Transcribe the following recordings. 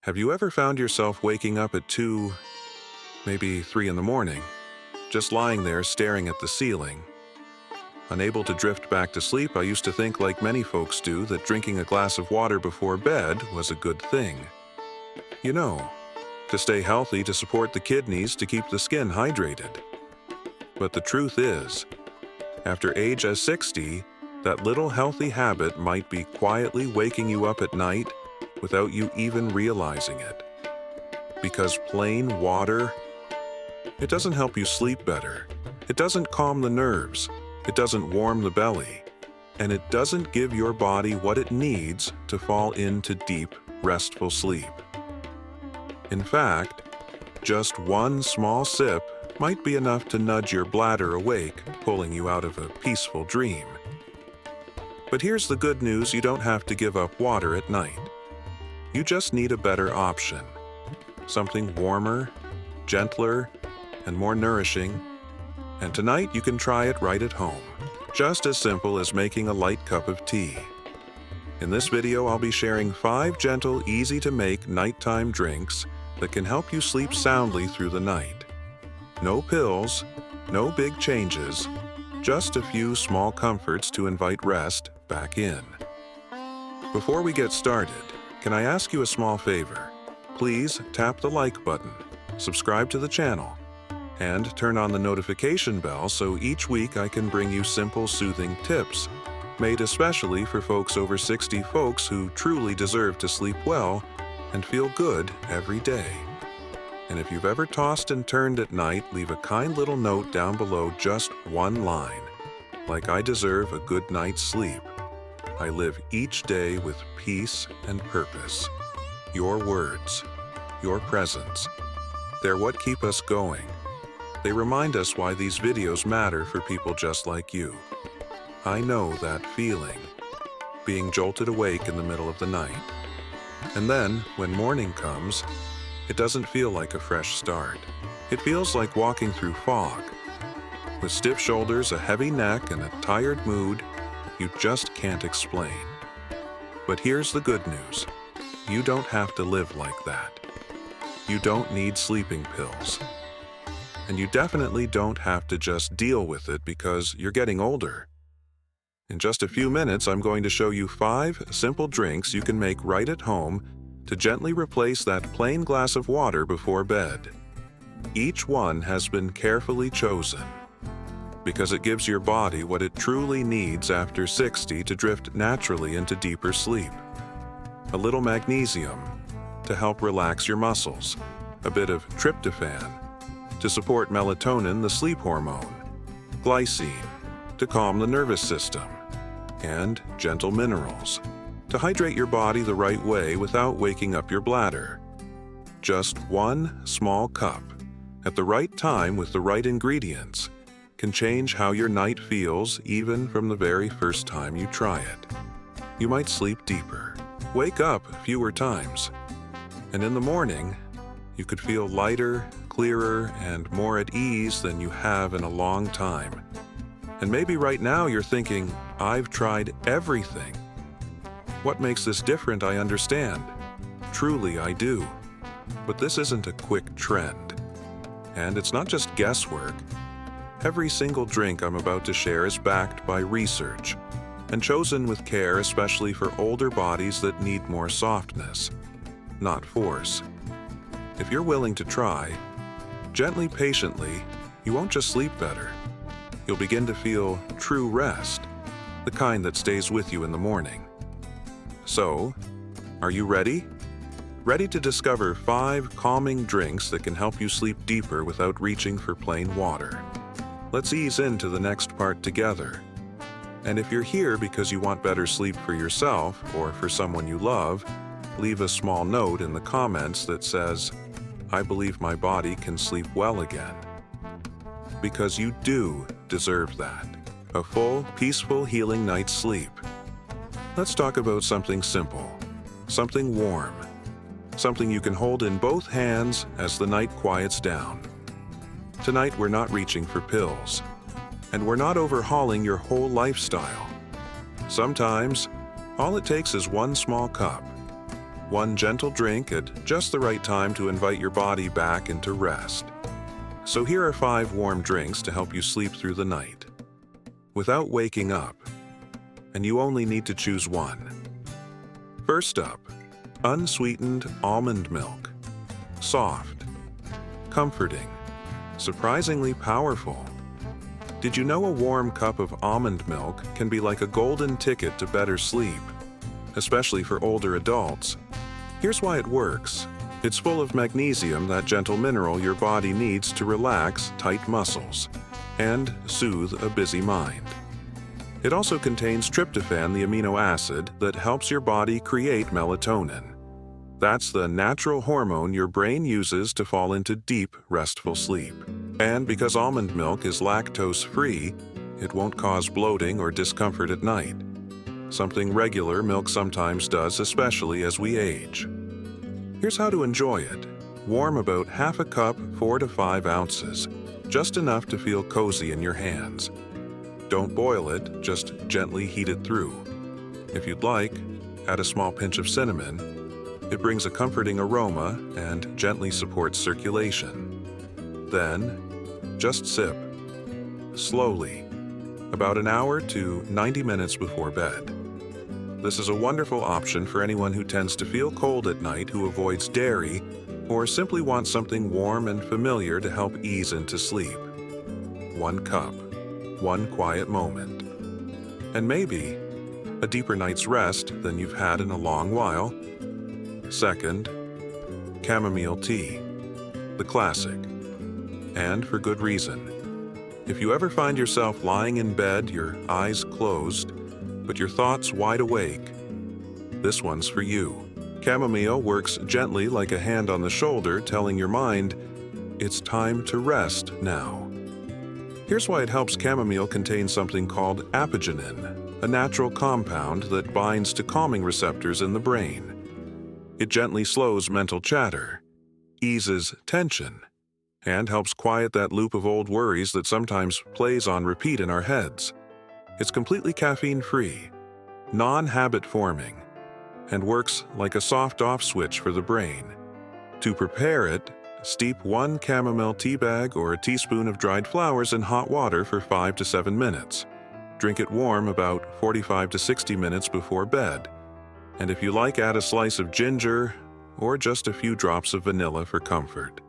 Have you ever found yourself waking up at 2, maybe 3 in the morning, just lying there staring at the ceiling? Unable to drift back to sleep, I used to think, like many folks do, that drinking a glass of water before bed was a good thing. You know, to stay healthy, to support the kidneys, to keep the skin hydrated. But the truth is, after age as 60, that little healthy habit might be quietly waking you up at night without you even realizing it. Because plain water, it doesn't help you sleep better. It doesn't calm the nerves. It doesn't warm the belly. And it doesn't give your body what it needs to fall into deep, restful sleep. In fact, just one small sip might be enough to nudge your bladder awake, pulling you out of a peaceful dream. But here's the good news: you don't have to give up water at night. You just need a better option. Something warmer, gentler, and more nourishing. And tonight you can try it right at home. Just as simple as making a light cup of tea. In this video, I'll be sharing 5 gentle, easy-to-make nighttime drinks that can help you sleep soundly through the night. No pills, no big changes, just a few small comforts to invite rest back in. Before we get started, can I ask you a small favor? Please tap the like button, subscribe to the channel, and turn on the notification bell so each week I can bring you simple, soothing tips made especially for folks over 60, folks who truly deserve to sleep well and feel good every day. And if you've ever tossed and turned at night, leave a kind little note down below, just one line, like "I deserve a good night's sleep. I live each day with peace and purpose." Your words, your presence, they're what keep us going. They remind us why these videos matter for people just like you. I know that feeling, being jolted awake in the middle of the night. And then, when morning comes, it doesn't feel like a fresh start. It feels like walking through fog. With stiff shoulders, a heavy neck, and a tired mood you just can't explain. But here's the good news. You don't have to live like that. You don't need sleeping pills. And you definitely don't have to just deal with it because you're getting older. In just a few minutes, I'm going to show you 5 simple drinks you can make right at home to gently replace that plain glass of water before bed. Each one has been carefully chosen because it gives your body what it truly needs after 60 to drift naturally into deeper sleep. A little magnesium to help relax your muscles, a bit of tryptophan to support melatonin, the sleep hormone, glycine to calm the nervous system, and gentle minerals to hydrate your body the right way without waking up your bladder. Just one small cup at the right time with the right ingredients can change how your night feels, even from the very first time you try it. You might sleep deeper, wake up fewer times, and in the morning, you could feel lighter, clearer, and more at ease than you have in a long time. And maybe right now you're thinking, "I've tried everything. What makes this different? I understand. Truly, I do. But this isn't a quick trend. And it's not just guesswork. Every single drink I'm about to share is backed by research and chosen with care, especially for older bodies that need more softness, not force. If you're willing to try, gently, patiently, you won't just sleep better. You'll begin to feel true rest, the kind that stays with you in the morning. So, are you ready? Ready to discover 5 calming drinks that can help you sleep deeper without reaching for plain water? Let's ease into the next part together. And if you're here because you want better sleep for yourself or for someone you love, leave a small note in the comments that says, "I believe my body can sleep well again." Because you do deserve that. A full, peaceful, healing night's sleep. Let's talk about something simple, something warm, something you can hold in both hands as the night quiets down. Tonight, we're not reaching for pills, and we're not overhauling your whole lifestyle. Sometimes, all it takes is one small cup, One gentle drink at just the right time to invite your body back into rest. So here are 5 warm drinks to help you sleep through the night without waking up, and you only need to choose one. First up, unsweetened almond milk. Soft, comforting, surprisingly powerful. Did you know a warm cup of almond milk can be like a golden ticket to better sleep, especially for older adults? Here's why it works. It's full of magnesium, that gentle mineral your body needs to relax tight muscles and soothe a busy mind. It also contains tryptophan, the amino acid that helps your body create melatonin. That's the natural hormone your brain uses to fall into deep, restful sleep. And because almond milk is lactose-free, it won't cause bloating or discomfort at night, something regular milk sometimes does, especially as we age. Here's how to enjoy it. Warm about half a cup, 4 to 5 ounces, just enough to feel cozy in your hands. Don't boil it, just gently heat it through. If you'd like, add a small pinch of cinnamon. It brings a comforting aroma and gently supports circulation. Then, just sip, slowly, about an hour to 90 minutes before bed. This is a wonderful option for anyone who tends to feel cold at night, who avoids dairy, or simply wants something warm and familiar to help ease into sleep. 1 cup, 1 quiet moment, and maybe a deeper night's rest than you've had in a long while. Second, chamomile tea, the classic, and for good reason. If you ever find yourself lying in bed, your eyes closed, but your thoughts wide awake, this one's for you. Chamomile works gently like a hand on the shoulder, telling your mind, it's time to rest now. Here's why it helps. Chamomile contains something called apigenin, a natural compound that binds to calming receptors in the brain. It gently slows mental chatter, eases tension, and helps quiet that loop of old worries that sometimes plays on repeat in our heads. It's completely caffeine-free, non-habit-forming, and works like a soft off switch for the brain. To prepare it, steep 1 chamomile tea bag or a teaspoon of dried flowers in hot water for 5 to 7 minutes. Drink it warm about 45 to 60 minutes before bed. And if you like, add a slice of ginger or just a few drops of vanilla for comfort.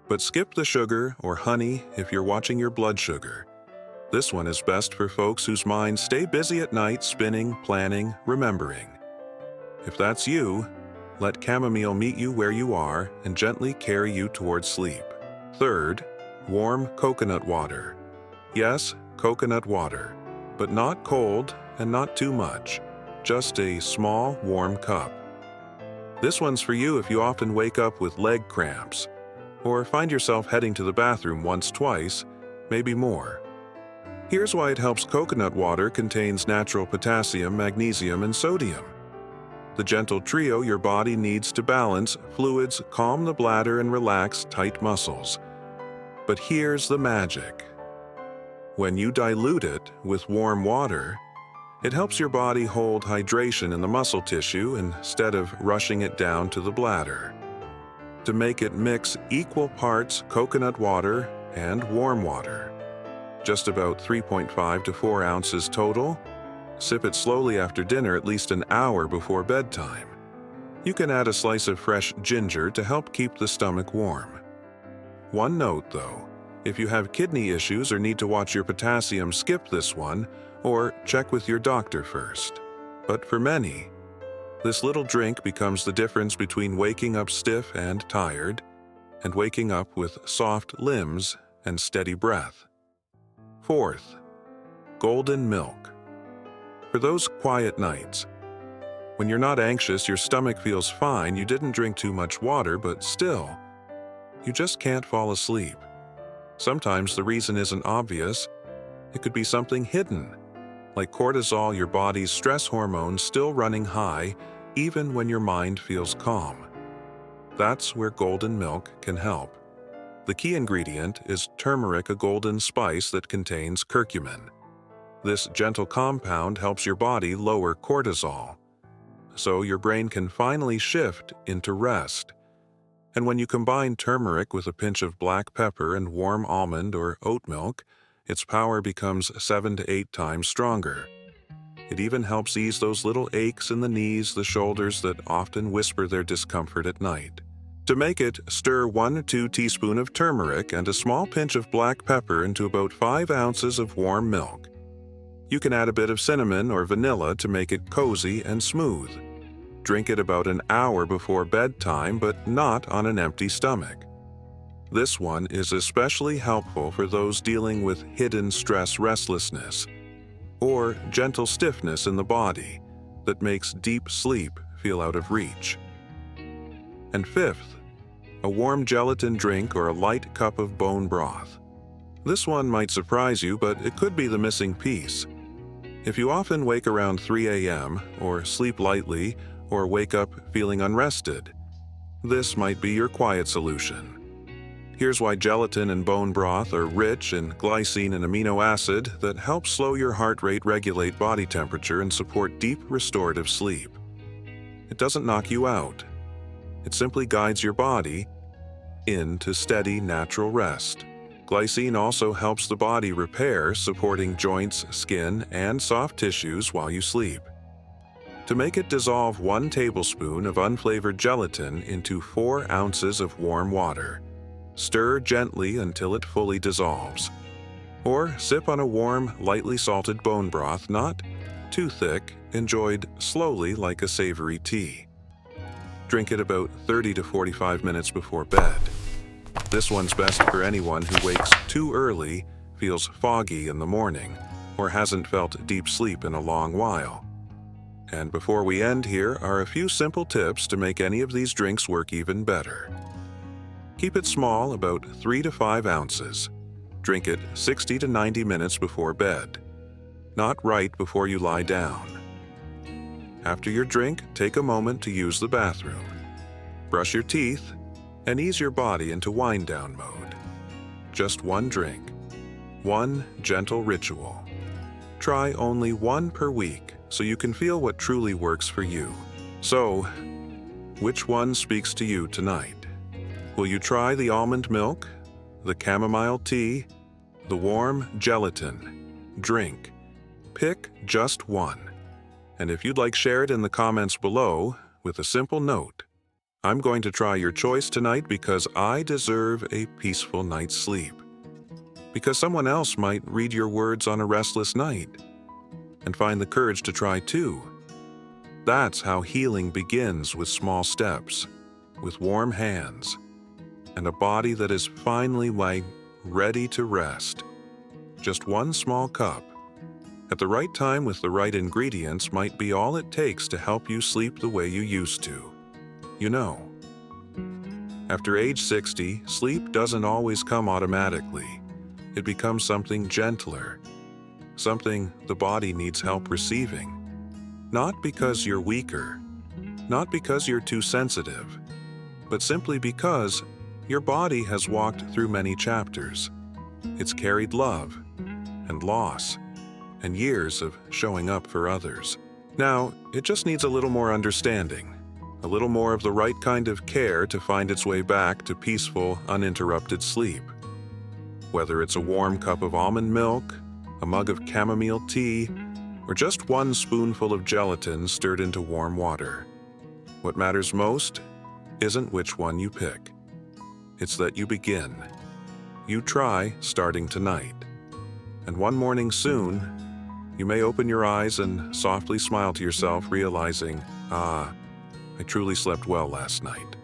But skip the sugar or honey if you're watching your blood sugar. This one is best for folks whose minds stay busy at night, spinning, planning, remembering. If that's you, let chamomile meet you where you are and gently carry you towards sleep. Third, warm coconut water. Yes, coconut water, but not cold and not too much. Just a small, warm cup. This one's for you if you often wake up with leg cramps, or find yourself heading to the bathroom once, twice, maybe more. Here's why it helps. Coconut water contains natural potassium, magnesium, and sodium, the gentle trio your body needs to balance fluids, calm the bladder, and relax tight muscles. But here's the magic. When you dilute it with warm water, it helps your body hold hydration in the muscle tissue instead of rushing it down to the bladder. To make it, mix equal parts coconut water and warm water, just about 3.5 to 4 ounces total. Sip it slowly after dinner, at least an hour before bedtime. You can add a slice of fresh ginger to help keep the stomach warm. One note though, if you have kidney issues or need to watch your potassium, skip this one or check with your doctor first. But for many, this little drink becomes the difference between waking up stiff and tired and waking up with soft limbs and steady breath. Fourth, golden milk. For those quiet nights, when you're not anxious, your stomach feels fine, you didn't drink too much water, but still, you just can't fall asleep. Sometimes the reason isn't obvious. It could be something hidden, like cortisol, your body's stress hormone, still running high, even when your mind feels calm. That's where golden milk can help. The key ingredient is turmeric, a golden spice that contains curcumin. This gentle compound helps your body lower cortisol, so your brain can finally shift into rest. And when you combine turmeric with a pinch of black pepper and warm almond or oat milk, its power becomes 7 to 8 times stronger. It even helps ease those little aches in the knees, the shoulders that often whisper their discomfort at night. To make it, stir 1 to 2 teaspoons of turmeric and a small pinch of black pepper into about 5 ounces of warm milk. You can add a bit of cinnamon or vanilla to make it cozy and smooth. Drink it about an hour before bedtime, but not on an empty stomach. This one is especially helpful for those dealing with hidden stress restlessness or gentle stiffness in the body that makes deep sleep feel out of reach. And fifth, a warm gelatin drink or a light cup of bone broth. This one might surprise you, but it could be the missing piece. If you often wake around 3 a.m. or sleep lightly or wake up feeling unrested, this might be your quiet solution. Here's why gelatin and bone broth are rich in glycine and amino acid that help slow your heart rate, regulate body temperature, and support deep restorative sleep. It doesn't knock you out. It simply guides your body into steady, natural rest. Glycine also helps the body repair, supporting joints, skin, and soft tissues while you sleep. To make it, dissolve 1 tablespoon of unflavored gelatin into 4 ounces of warm water. Stir gently until it fully dissolves. Or sip on a warm, lightly salted bone broth, not too thick, enjoyed slowly like a savory tea. Drink it about 30 to 45 minutes before bed. This one's best for anyone who wakes too early, feels foggy in the morning, or hasn't felt deep sleep in a long while. And before we end, here are a few simple tips to make any of these drinks work even better. Keep it small, about 3 to 5 ounces. Drink it 60 to 90 minutes before bed, not right before you lie down. After your drink, take a moment to use the bathroom. Brush your teeth and ease your body into wind-down mode. Just 1 drink, 1 gentle ritual. Try only 1 per week so you can feel what truly works for you. So, which one speaks to you tonight? Will you try the almond milk, the chamomile tea, the warm gelatin drink? Pick just one. And if you'd like, share it in the comments below with a simple note. I'm going to try your choice tonight because I deserve a peaceful night's sleep. Because someone else might read your words on a restless night and find the courage to try too. That's how healing begins, with small steps, with warm hands, and a body that is finally ready to rest. Just 1 small cup, at the right time with the right ingredients, might be all it takes to help you sleep the way you used to. You know, after age 60, sleep doesn't always come automatically. It becomes something gentler, something the body needs help receiving. Not because you're weaker, not because you're too sensitive, but simply because your body has walked through many chapters. It's carried love and loss and years of showing up for others. Now, it just needs a little more understanding, a little more of the right kind of care to find its way back to peaceful, uninterrupted sleep. Whether it's a warm cup of almond milk, a mug of chamomile tea, or just 1 spoonful of gelatin stirred into warm water. What matters most isn't which one you pick. It's that you begin. You try starting tonight. And one morning soon, you may open your eyes and softly smile to yourself, realizing, I truly slept well last night.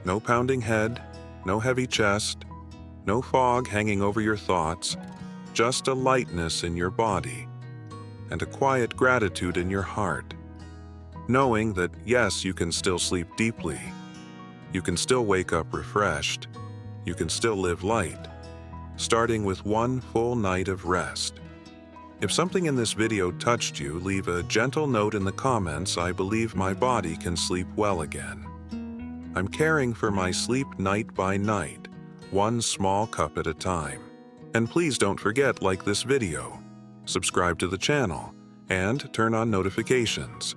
No pounding head, no heavy chest, no fog hanging over your thoughts, just a lightness in your body and a quiet gratitude in your heart, knowing that yes, you can still sleep deeply, you can still wake up refreshed, you can still live light, starting with 1 full night of rest. If something in this video touched you, leave a gentle note in the comments. I believe my body can sleep well again. I'm caring for my sleep night by night, 1 small cup at a time. And please don't forget, like this video, subscribe to the channel, and turn on notifications.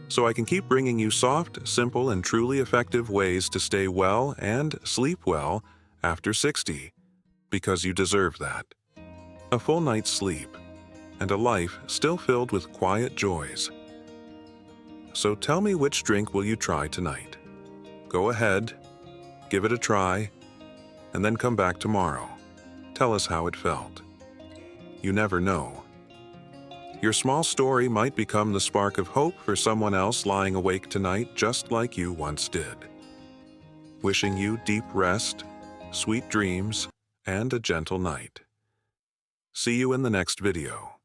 so I can keep bringing you soft, simple, and truly effective ways to stay well and sleep well after 60, because you deserve that. A full night's sleep, and a life still filled with quiet joys. So tell me, which drink will you try tonight? Go ahead, give it a try, and then come back tomorrow. Tell us how it felt. You never know. Your small story might become the spark of hope for someone else lying awake tonight just like you once did. Wishing you deep rest, sweet dreams, and a gentle night. See you in the next video.